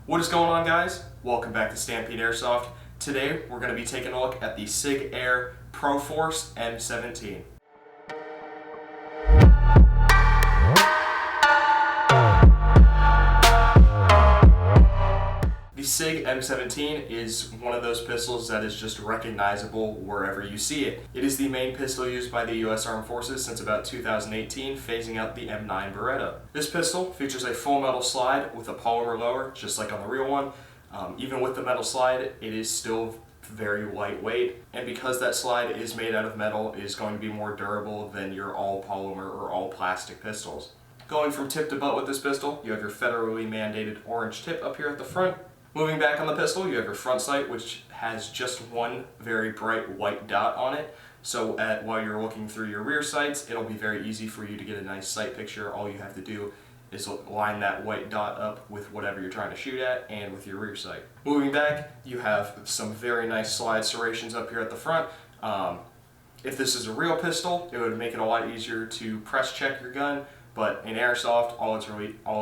What is going on, guys? Welcome back to Stampede Airsoft. Today we're going to be taking a look at the Sig Air ProForce M17. The Sig M17 is one of those pistols that is just recognizable wherever you see it. It is the main pistol used by the US Armed Forces since about 2018, phasing out the M9 Beretta. This pistol features a full metal slide with a polymer lower, just like on the real one. Even with the metal slide, it is still very lightweight, and because that slide is made out of metal, it is going to be more durable than your all polymer or all plastic pistols. Going from tip to butt with this pistol, you have your federally mandated orange tip up here at the front. Moving back on the pistol, you have your front sight, which has just one very bright white dot on it. So while you're looking through your rear sights, it'll be very easy for you to get a nice sight picture. All you have to do is line that white dot up with whatever you're trying to shoot at and with your rear sight. Moving back, you have some very nice slide serrations up here at the front. If this is a real pistol, it would make it a lot easier to press check your gun. But in Airsoft, all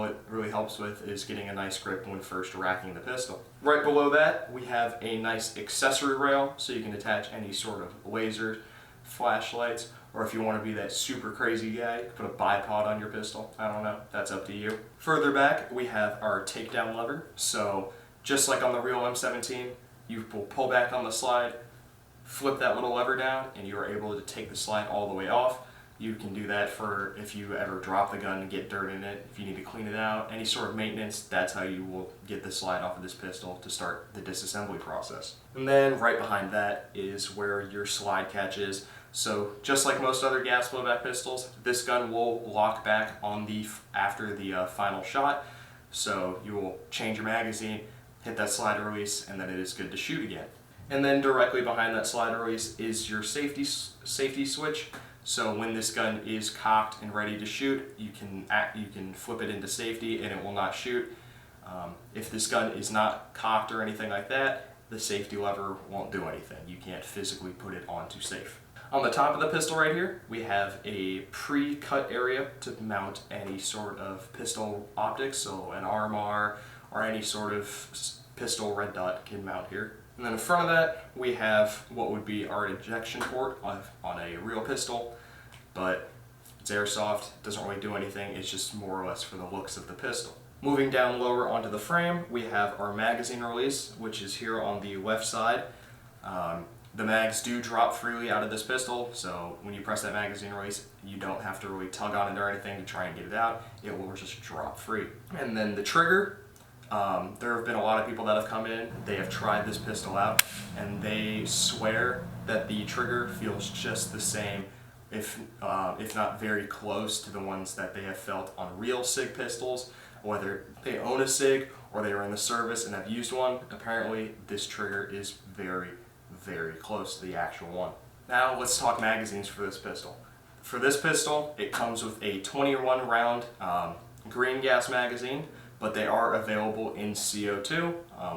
it really helps with is getting a nice grip when first racking the pistol. Right below that, we have a nice accessory rail, so you can attach any sort of laser, flashlights, or if you want to be that super crazy guy, put a bipod on your pistol. I don't know, that's up to you. Further back, we have our takedown lever. So just like on the real M17, you will pull back on the slide, flip that little lever down, and you are able to take the slide all the way off. You can do that for if you ever drop the gun and get dirt in it, if you need to clean it out, any sort of maintenance. That's how you will get the slide off of this pistol to start the disassembly process. And then right behind that is where your slide catch is. So just like most other gas blowback pistols, this gun will lock back on after the final shot. So you will change your magazine, hit that slide release, and then it is good to shoot again. And then directly behind that slide release is your safety switch. So when this gun is cocked and ready to shoot, you can flip it into safety and it will not shoot. If this gun is not cocked or anything like that, the safety lever won't do anything. You can't physically put it onto safe. On the top of the pistol right here, we have a pre-cut area to mount any sort of pistol optics, so an RMR or any sort of pistol red dot can mount here. And then in front of that, we have what would be our ejection port on a real pistol, but it's Airsoft, doesn't really do anything, it's just more or less for the looks of the pistol. Moving down lower onto the frame, we have our magazine release, which is here on the left side. The mags do drop freely out of this pistol, so when you press that magazine release, you don't have to really tug on it or anything to try and get it out. It will just drop free. And then the trigger. There have been a lot of people that have come in, they have tried this pistol out, and they swear that the trigger feels just the same, if not very close to the ones that they have felt on real Sig pistols. Whether they own a Sig or they are in the service and have used one, apparently this trigger is very, very close to the actual one. Now let's talk magazines for this pistol. For this pistol, it comes with a 21 round green gas magazine, but they are available in CO2.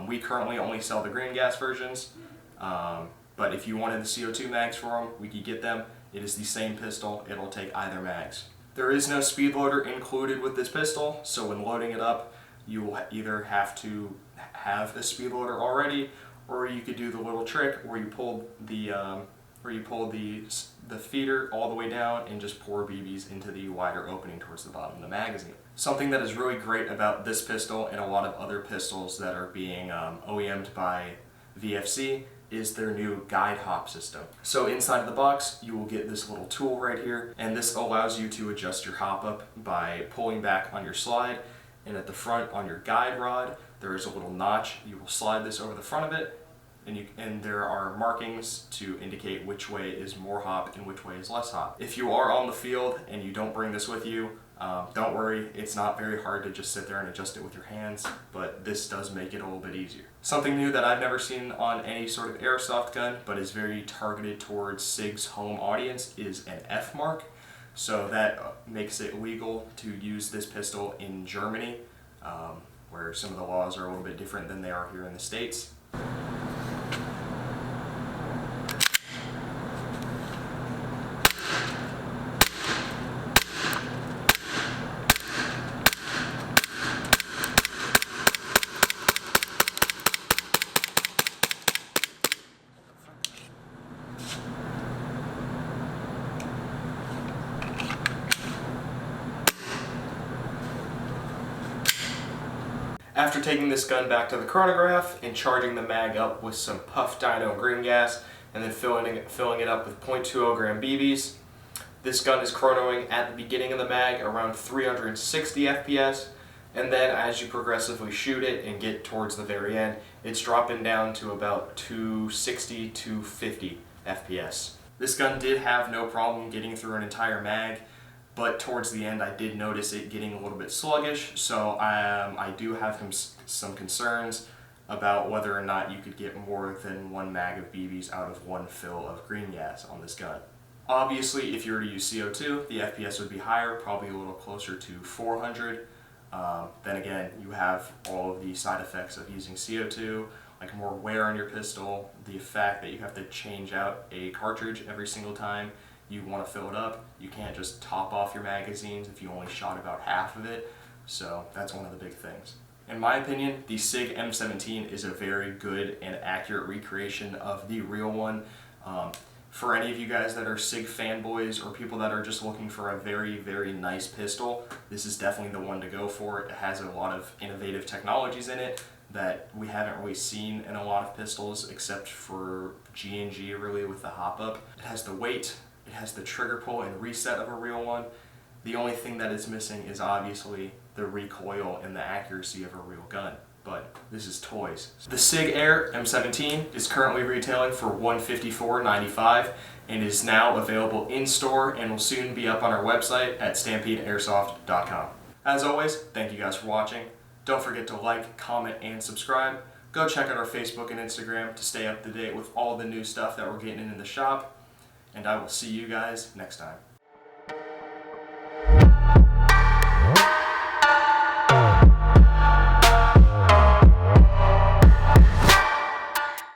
We currently only sell the green gas versions, but if you wanted the CO2 mags for them, we could get them. It is the same pistol, it'll take either mags. There is no speed loader included with this pistol, so when loading it up, you will either have to have a speed loader already, or you could do the little trick where you pull the feeder all the way down and just pour BBs into the wider opening towards the bottom of the magazine. Something that is really great about this pistol and a lot of other pistols that are being OEM'd by VFC is their new guide hop system. So inside of the box, you will get this little tool right here, and this allows you to adjust your hop up by pulling back on your slide, and at the front on your guide rod, there is a little notch. You will slide this over the front of it, and there are markings to indicate which way is more hop and which way is less hop. If you are on the field and you don't bring this with you, don't worry, it's not very hard to just sit there and adjust it with your hands, but this does make it a little bit easier. Something new that I've never seen on any sort of airsoft gun, but is very targeted towards Sig's home audience, is an F mark. So that makes it legal to use this pistol in Germany, where some of the laws are a little bit different than they are here in the States. After taking this gun back to the chronograph and charging the mag up with some puff dyno green gas and then filling it up with 0.20 gram BBs, this gun is chronoing at the beginning of the mag around 360 FPS, and then as you progressively shoot it and get towards the very end, it's dropping down to about 260 to 50 FPS. This gun did have no problem getting through an entire mag, but towards the end I did notice it getting a little bit sluggish, so I do have some concerns about whether or not you could get more than one mag of BBs out of one fill of green gas on this gun. Obviously, if you were to use CO2, the FPS would be higher, probably a little closer to 400. Then again, you have all of the side effects of using CO2, like more wear on your pistol, the fact that you have to change out a cartridge every single time you want to fill it up. You can't just top off your magazines if you only shot about half of it, so that's one of the big things. In my opinion, the Sig M17 is a very good and accurate recreation of the real one. For any of you guys that are Sig fanboys or people that are just looking for a very, very nice pistol, this is definitely the one to go for. It has a lot of innovative technologies in it that we haven't really seen in a lot of pistols except for G&G really with the hop-up. It has the weight, it has the trigger pull and reset of a real one. The only thing that is missing is obviously the recoil and the accuracy of a real gun. But this is toys. The Sig Air M17 is currently retailing for $154.95 and is now available in store and will soon be up on our website at StampedeAirsoft.com. As always, thank you guys for watching. Don't forget to like, comment, and subscribe. Go check out our Facebook and Instagram to stay up to date with all the new stuff that we're getting in the shop. And I will see you guys next time.